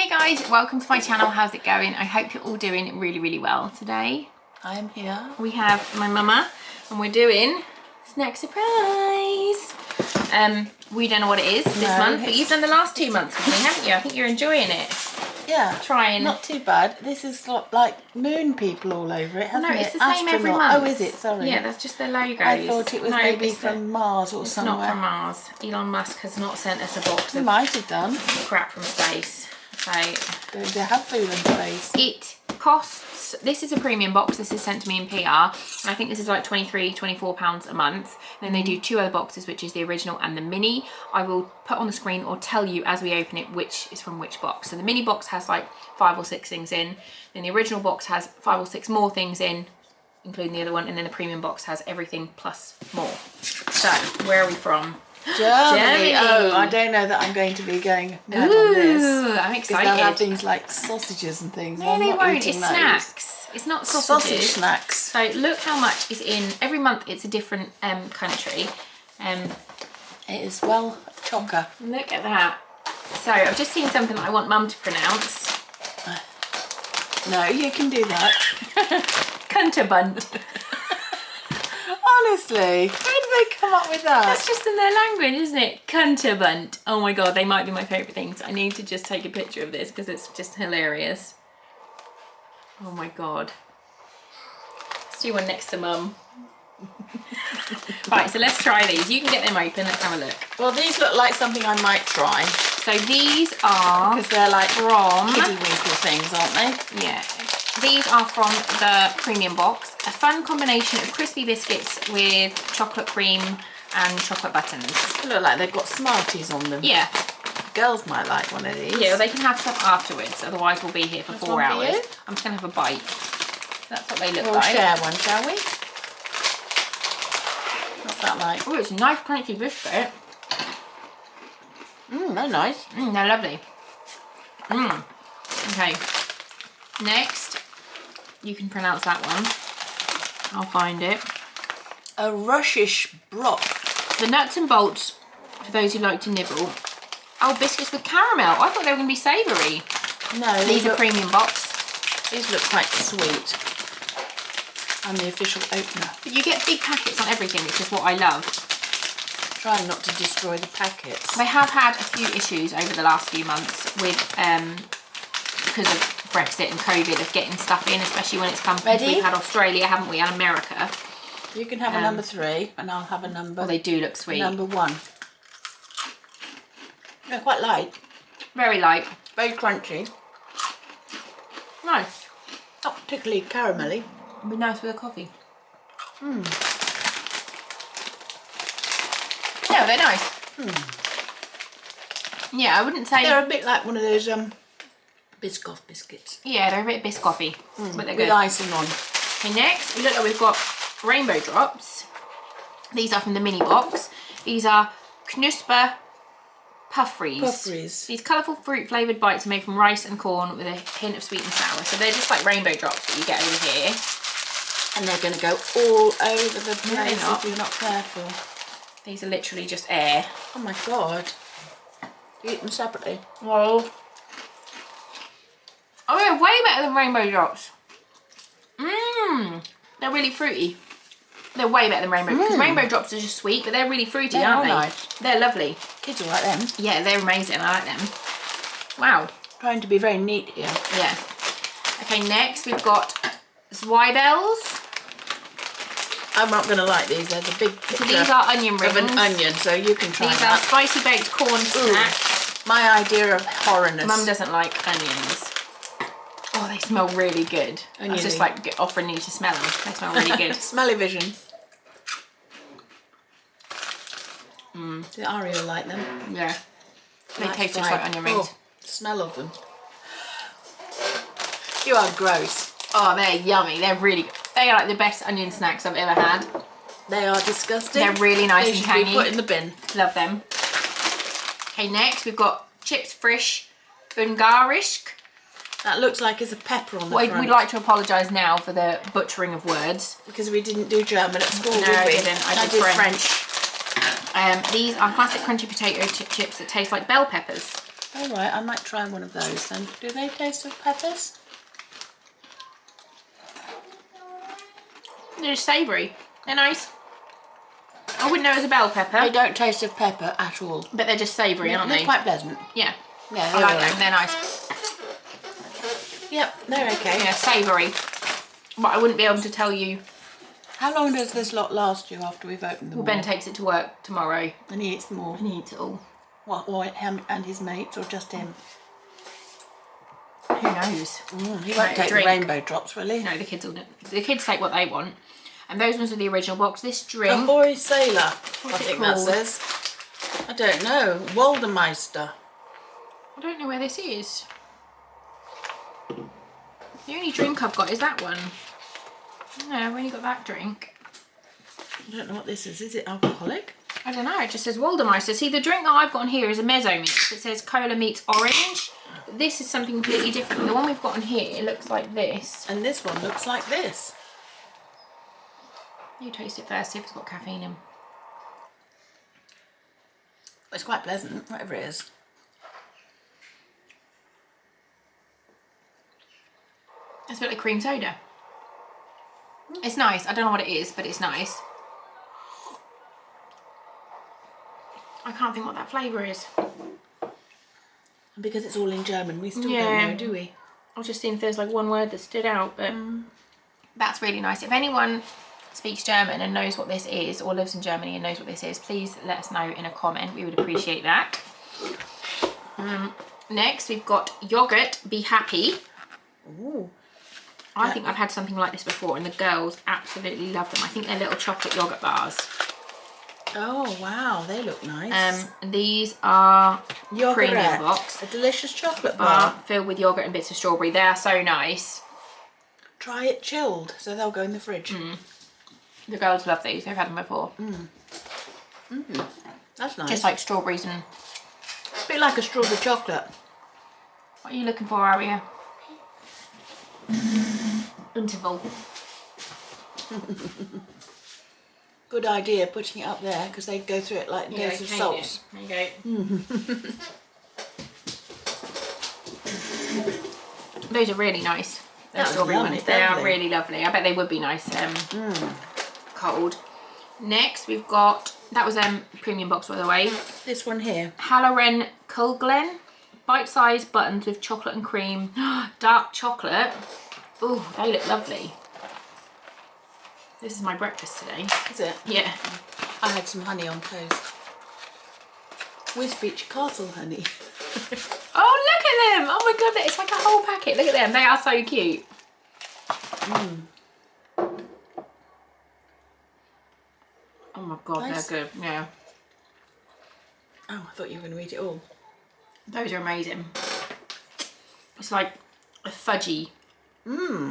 Hey guys, welcome to my channel. How's it going? I hope you're all doing really well today. I am here. We have my mama and we're doing snack surprise. We don't know what it is this month, but you've done the last 2 months with me, haven't you? I think you're enjoying it. Yeah. Trying. Not too bad. This is like moon people all over it, hasn't no, it? it's the same every month. Oh, is it? Sorry. Yeah, that's just their logos. I thought it was maybe from Mars or somewhere. It's not from Mars. Elon Musk has not sent us a box He of might have done. crap from space. So They have food in space. it costs, this is a premium box, this is sent to me in PR, and I think this is like £23-24 a month. And then they do 2 other boxes, which is the original and the mini. I will put on the screen or tell you as we open it which is from which box. So the mini box has like 5 or 6 things in, then the original box has 5 or 6 more things in, including the other one, and then the premium box has everything plus more. So where are we from? Germany. Oh, I don't know that I'm going to be going mad on this. I'm excited. They'll have things like sausages and things. No, they won't. It's snacks. It's not sausages. Sausage snacks. So look how much is in. Every month it's a different country. It is well chocker. Look at that. So I've just seen something that I want Mum to pronounce. No, you can do that. Cunterbunt. Honestly, where did they come up with that? That's just in their language, isn't it? Cunterbunt. Oh my god, they might be my favourite things. I need to just take a picture of this because it's just hilarious. Oh my god. Let's do one next to Mum. Right, so let's try these. You can get them open. Let's have a look. Well, these look like something I might try. So these are because they're like from kiddie winkle things, aren't they? Yeah. These are from the premium box. A fun combination of crispy biscuits with chocolate cream and chocolate buttons. They look like they've got Smarties on them. Yeah. Girls might like one of these. Yeah, well, they can have some afterwards, otherwise we'll be here for 4 hours. I'm just going to have a bite. That's what they look like. We'll share one, shall we? What's that like? Oh, it's a nice crunchy biscuit. They're nice. They're lovely. Okay. Next, you can pronounce that one. I'll find it. A Rushish block. The nuts and bolts, for those who like to nibble. Oh, biscuits with caramel. I thought they were going to be savoury. No, These are premium box. These look quite sweet. And the official opener. But you get big packets on everything, which is what I love. Trying not to destroy the packets. They have had a few issues over the last few months with, because of Brexit and COVID, of getting stuff in, especially when it's come from. Ready? We've had Australia, haven't we, and America. You can have a number 3 and I'll have a number. Oh, they do look sweet. Number 1. They're quite light. Very light. Very crunchy. Nice. Not particularly caramelly. It'd be nice with a coffee. Yeah, they're nice. Yeah, I wouldn't say... They're a bit like one of those Biscoff biscuits. Yeah, they're a bit biscoffy, but they're good. With icing on. Okay, next, look, we've got rainbow drops. These are from the mini box. These are Knusper Pufferys. Pufferys. These colourful fruit flavoured bites are made from rice and corn with a hint of sweet and sour. So they're just like rainbow drops that you get over here. And they're going to go all over the place not. if you're not careful. These are literally just air. Oh my god. You eat them separately. Whoa. Oh, they're way better than rainbow drops. They're really fruity. They're way better than rainbow, because rainbow drops are just sweet, but they're really fruity, They aren't are they? nice. They're lovely. Kids will like them. Yeah, they're amazing. I like them. Wow. Trying to be very neat here. Yeah. Okay, next we've got Zweibels. I'm not going to like these. They're the big picture So these are onion rings. of an onion, so you can try These that. are spicy baked corn snacks. My idea of horrorness. Mum doesn't like onions. Oh, they smell really good. I was just like offering you to smell them. They smell really good. Smelly vision. The Ari will like them. Yeah. They Nice taste just fried. like onion rings. Oh, smell of them. You are gross. Oh, they're yummy. They're really good. They are like the best onion snacks I've ever had. They are disgusting. They're really nice they and should tangy. be put in the bin. Love them. Okay, next we've got Chips Frisch Ungarisch. That looks like it's a pepper on the Well, front. we'd like to apologise now for the butchering of words. Because we didn't do German at school, No, did we? I didn't. I did French. French. These are classic crunchy potato chips that taste like bell peppers. All right, I might try one of those then. Do they taste of peppers? They're just savoury. They're nice. I wouldn't know it was a bell pepper. They don't taste of pepper at all. But they're just savoury, aren't they? They're quite pleasant. Yeah. Yeah, I like them. They're nice. Yep, they're okay. Yeah, savoury. But I wouldn't be able to tell you. How long does this lot last you after we've opened them? Well, Ben takes it to work tomorrow. And he eats them all. And he eats it all. What, or him and his mates, or just him? Who knows? He won't take the rainbow drops, will he? No, the kids will. The kids take what they want. And those ones are the original box. This drink. Ahoy Sailor, What's I think it that called? says. I don't know. Waldemeister. I don't know where this is. The only drink I've got is that one. No, I've only got that drink. I don't know what this is. Is it alcoholic? I don't know, it just says Waldemeister. See, the drink that I've got on here is a mezzo mix. It says cola meets orange. This is something completely different. The one we've got on here looks like this. And this one looks like this. You taste it first, see if it's got caffeine in. It's quite pleasant, whatever it is. It's a bit like cream soda. It's nice. I don't know what it is, but it's nice. I can't think what that flavour is. And because it's all in German, we still Yeah. don't know, do we? I was just seeing if there's like one word that stood out, but that's really nice. If anyone speaks German and knows what this is, or lives in Germany and knows what this is, please let us know in a comment. We would appreciate that. Next, we've got yogurt Be Happy. Ooh. I think I've had something like this before, and the girls absolutely love them. I think they're little chocolate yogurt bars. Oh wow, they look nice. These are Yogurette, premium box. a delicious chocolate Bar bar. filled with yogurt and bits of strawberry. They are so nice. Try it chilled, so they'll go in the fridge. The girls love these. They've had them before. That's nice. Just like strawberries and... a bit like a strawberry chocolate. What are you looking for, Aria? Interval. Good idea putting it up there because they go through it like doses of salts. There you go. Those are really nice. Those strawberry lovely, ones. They are lovely. really lovely. I bet they would be nice cold. Next, we've got... That was premium box, by the way. This one here. Halloran Kulglen. Bite-sized buttons with chocolate and cream. Dark chocolate. Oh, they look lovely. This is my breakfast today. Is it? Yeah. I had some honey on toast. Wisbech Castle honey. Oh, look at them! Oh my god, it's like a whole packet. Look at them. They are so cute. Oh my god, Nice. they're good. Yeah. Oh, I thought you were going to eat it all. Those are amazing. It's like a fudgy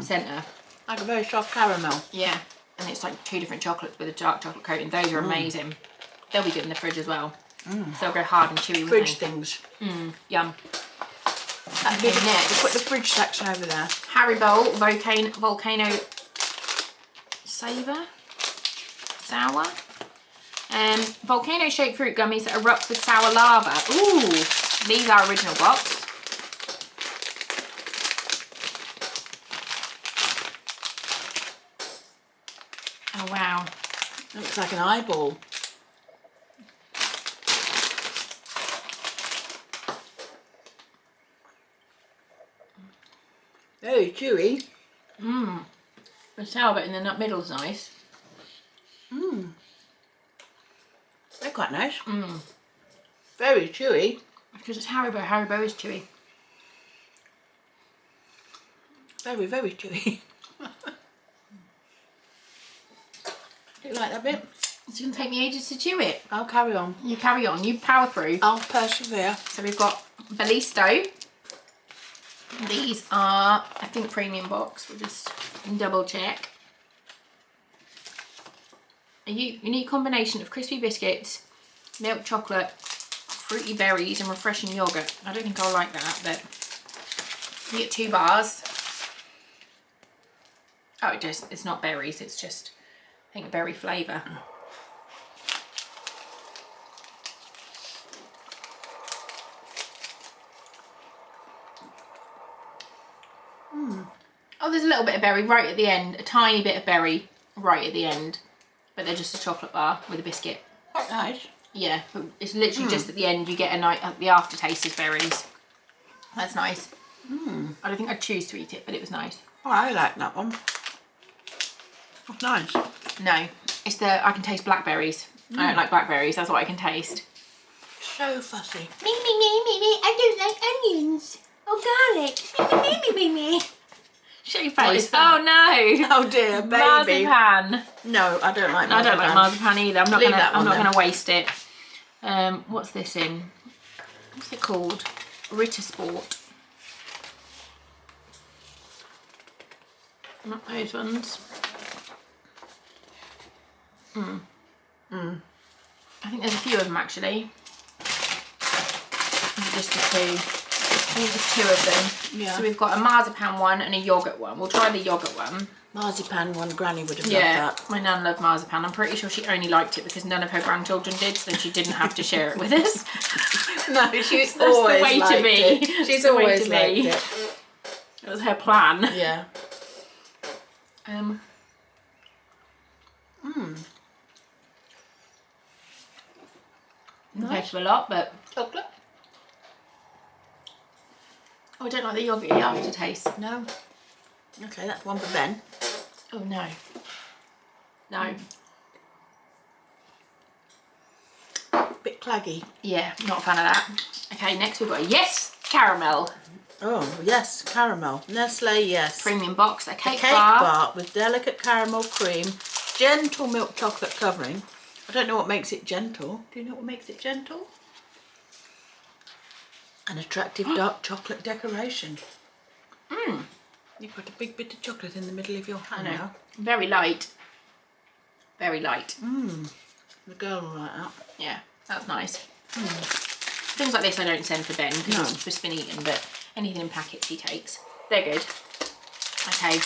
centre. Like a very soft caramel. Yeah. And it's like two different chocolates with a dark chocolate coating. Those are amazing. They'll be good in the fridge as well. So they'll go hard and chewy with Fridge things. Yum. Okay, next. Put the fridge section over there. Haribo Volcano Sour. Volcano shaped fruit gummies that erupt with sour lava. Ooh, these are original box. Oh wow. Looks like an eyeball. Very chewy. The sour bit in the nut middle's nice. They're quite nice. Very chewy. Because it's Haribo. Haribo is chewy. Very, very chewy. Do you like that bit? It's going to take me ages to chew it. I'll carry on. You carry on. You power through. I'll persevere. So we've got Ballisto. These are, I think, premium box. We'll just double check. A unique combination of crispy biscuits, milk chocolate, fruity berries and refreshing yogurt. I don't think I'll like that, but you get 2 bars. Oh, it's not berries, it's just, I think, berry flavour. Oh, there's a little bit of berry right at the end. A tiny bit of berry right at the end. But they're just a chocolate bar with a biscuit. Quite nice. Yeah, but it's literally just at the end you get a night the aftertaste is berries. That's nice. I don't think I'd choose to eat it, but it was nice. Oh, I like that one. That's nice. No, it's the I can taste blackberries. I don't like blackberries. That's what I can taste. So fussy. Me. I don't like onions or garlic. Me. Show your What face. is that? Oh no. Oh dear, baby. Marzipan. No, I don't like marzipan. I don't like marzipan either. I'm not Leave gonna. that I'm one not then. gonna waste it. What's this in? What's it called? Ritter Sport. Not those ones. I think there's a few of them actually. Just the two. I think there's two of them. Yeah. So we've got a marzipan one and a yogurt one. We'll try the yogurt one. Marzipan one, Granny would have Yeah, loved that. my nan loved marzipan. I'm pretty sure she only liked it because none of her grandchildren did, so then she didn't have to share it with us. No, she's That's always the way liked to be. it. That's She's the way always to liked be. it. It was her plan. Yeah. Compared to a lot, but Chocolate? oh, I don't like the yogurty aftertaste. No. Okay, that's one for Ben. Oh no. No. Bit claggy. Yeah, not a fan of that. Okay, next we've got a yes caramel Oh, yes, caramel. Nestle, yes. premium box, a cake, Cake bar. bar with delicate caramel cream, gentle milk chocolate covering. I don't know what makes it gentle. Do you know what makes it gentle? An attractive dark chocolate decoration. You put a big bit of chocolate in the middle of your hand now. Very light. Very light. The girl will like that. Yeah, that's nice. Things like this I don't send for Ben because No. it's just been eaten, but anything in packets he takes. They're good. Okay,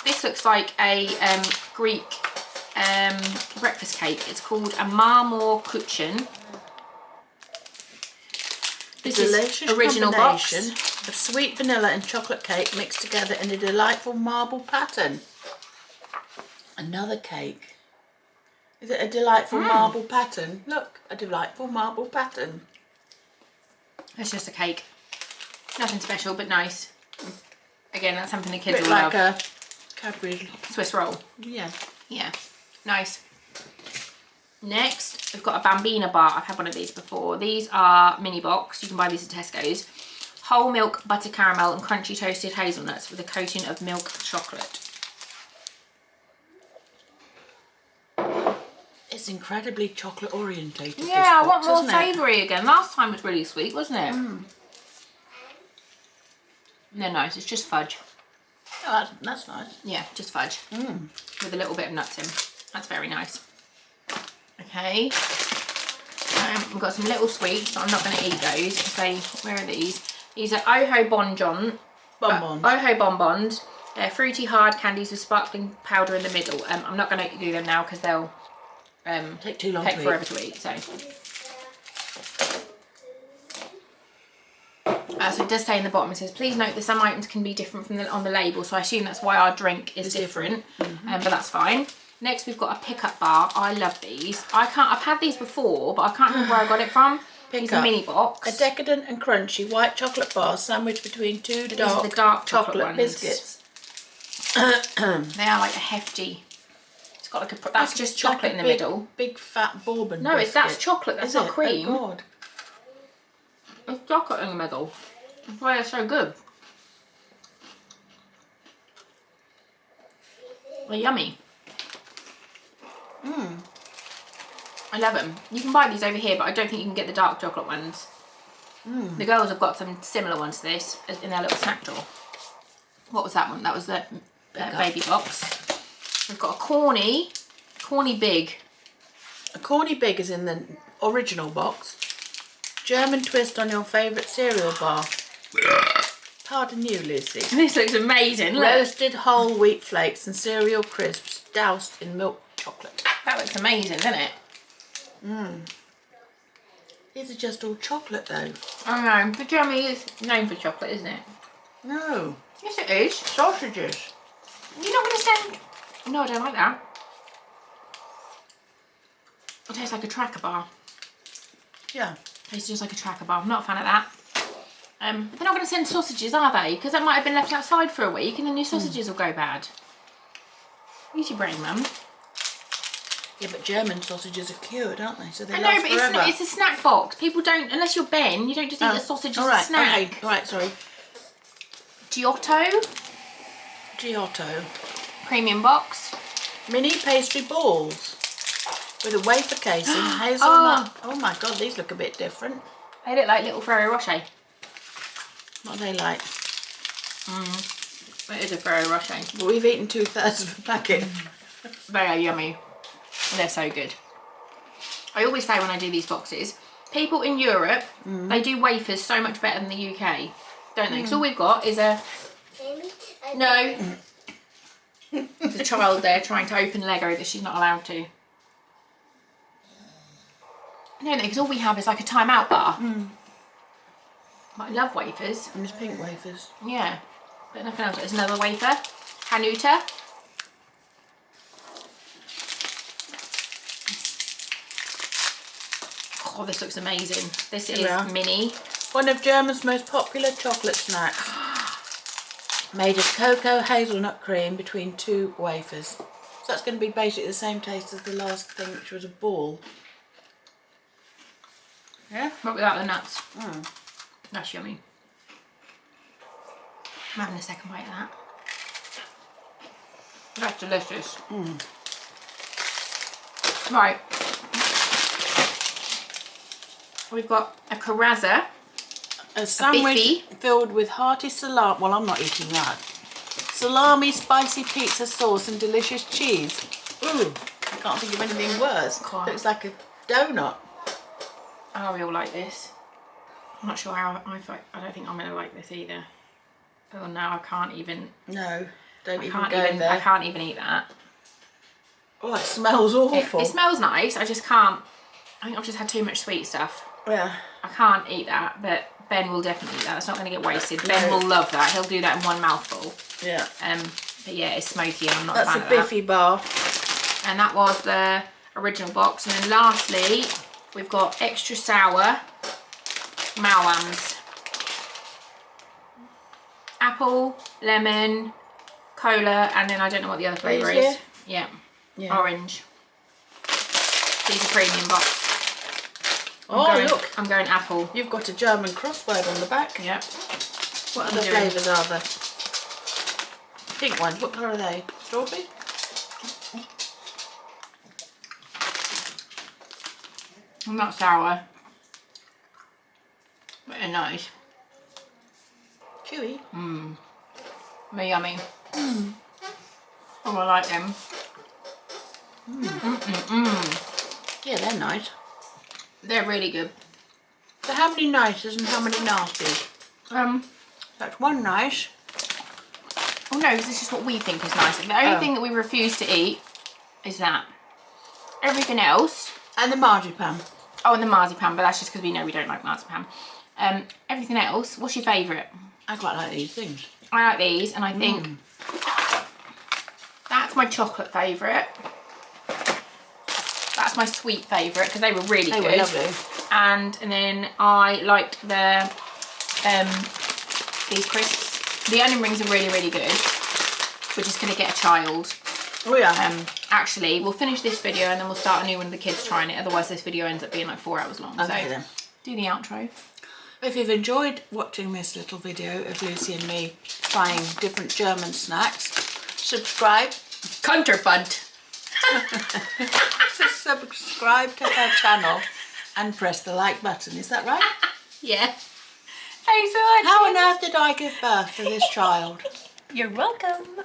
this looks like a Greek breakfast cake. It's called a marmor kuchen. This Delicious is original box. combination of sweet vanilla and chocolate cake mixed together in a delightful marble pattern. Another cake. Is it a delightful marble pattern? Look, a delightful marble pattern. It's just a cake. Nothing special, but nice. Again, that's something the A kids bit will like love. a Cadbury. Swiss roll. Yeah. Yeah, nice. Next, we've got a Bambina bar. I've had one of these before. These are mini box. You can buy these at Tesco's. Whole milk, butter caramel and crunchy toasted hazelnuts with a coating of milk chocolate. It's incredibly chocolate orientated. Yeah, I want more isn't it? savoury again. Last time was really sweet, wasn't it? They're nice. It's just fudge. Oh, that's nice. Yeah, just fudge. With a little bit of nuts in. That's very nice. Okay. We've got some little sweets, but I'm not going to eat those because they, where are these? These are Oho Bonbons. Oho Bonbons. They're fruity hard candies with sparkling powder in the middle. I'm not going to do them now because they'll Take too long take to forever eat. to eat. So it does say in the bottom, it says, please note that some items can be different from on the label. So I assume that's why our drink is different. But that's fine. Next, we've got a pickup bar. I love these. I've had these before, but I can't remember where I got it from. It's a mini box. A decadent and crunchy white chocolate bar sandwiched between two These are the dark chocolate ones. biscuits. They are like a hefty. It's got like a. That's just chocolate in the middle. Big fat bourbon. No, biscuit. that's chocolate. That's Is not it? cream. Oh God. It's chocolate in the middle. That's why they're so good. They're yummy. I love them. You can buy these over here, but I don't think you can get the dark chocolate ones. The girls have got some similar ones to this in their little snack drawer. What was that one? That was the baby box. We've got a corny big. A corny big is in the original box. German twist on your favourite cereal bar. Pardon you, Lizzie. This looks amazing. Look. Roasted whole wheat flakes and cereal crisps doused in milk chocolate. That looks amazing, doesn't it? These are just all chocolate though. I know. The Germany is known for chocolate, isn't it? No. Yes, it is. Sausages. You're not going to send... No, I don't like that. It tastes like a tracker bar. Yeah. It tastes just like a tracker bar. I'm not a fan of that. They're not going to send sausages, are they? Because that might have been left outside for a week and then your sausages will go bad. Use your brain, Mum. Yeah, but German sausages are cured, aren't they? So they I last know, but forever. it's a snack box. People don't, unless you're Ben, you don't just eat a sausage as a snack. Okay, all right, sorry. Giotto. Giotto. Premium box. Mini pastry balls with a wafer casing, hazelnut. Oh my God, these look a bit different. They look like little Ferrero Rocher. What are they like? It is a Ferrero Rocher. Well, we've eaten 2/3 of a packet. They are yummy. They're so good. I always say when I do these boxes, people in Europe, they do wafers so much better than the UK, don't they? Because all we've got is a... No. There's a child there trying to open Lego that she's not allowed to. Don't they? Because all we have is like a timeout bar. But I love wafers. And there's pink wafers. Yeah. But nothing else. There's another wafer. Hanuta. Oh, this looks amazing. This is mini. One of Germany's most popular chocolate snacks. Made of cocoa hazelnut cream between 2 wafers. So that's going to be basically the same taste as the last thing, which was a ball. Yeah? But without the nuts. That's yummy. I'm having a second bite of that. That's delicious. Right. We've got a Carrasza. A sandwich filled with hearty salami. Well, I'm not eating that. Salami, spicy pizza sauce and delicious cheese. Ooh, I can't think of anything worse. God. Looks like a donut. Oh, we all like this. I'm not sure how I don't think I'm going to like this either. Oh no, I can't even. No, don't even go there. there. I can't even eat that. Oh, it smells awful. It smells nice. I just can't. I think I've just had too much sweet stuff. Yeah. I can't eat that, but Ben will definitely eat that. It's not going to get wasted. Ben will love that. He'll do that in one mouthful. Yeah. But yeah, it's smoky and I'm not That's a fan a of that. biffy bar. And that was the original box. And then lastly, we've got extra sour Malwams. Apple, lemon, cola, and then I don't know what the other flavour is. Yeah. Orange. These are premium box. Look. I'm going apple. You've got a German crossword on the back. Yep. What other flavours are there? Pink ones. What colour are they? Strawberry? I'm not sour. But they're nice. Chewy. They're yummy. Oh, I like them. Yeah, they're nice. They're really good. So how many nices and how many nasties? That's one nice. Oh no, this is just what we think is nice. The only thing that we refuse to eat is that. Everything else. And the marzipan. Oh, and the marzipan, but that's just because we know we don't like marzipan. Everything else, what's your favourite? I quite like these things. I like these, and I think that's my chocolate favourite. That's my sweet favourite because they were really good. They were lovely. And then I liked the these crisps. The onion rings are really, really good. We're just gonna get a child. Oh yeah. Actually, we'll finish this video and then we'll start a new one of the kids trying it. Otherwise, this video ends up being like 4 hours long. Okay, so then. do the outro. If you've enjoyed watching this little video of Lucy and me trying different German snacks, subscribe. Counterbunt. Subscribe to her channel and press the like button. Is that right? Yeah. Thanks so much. How on earth did I give birth to this child? You're welcome.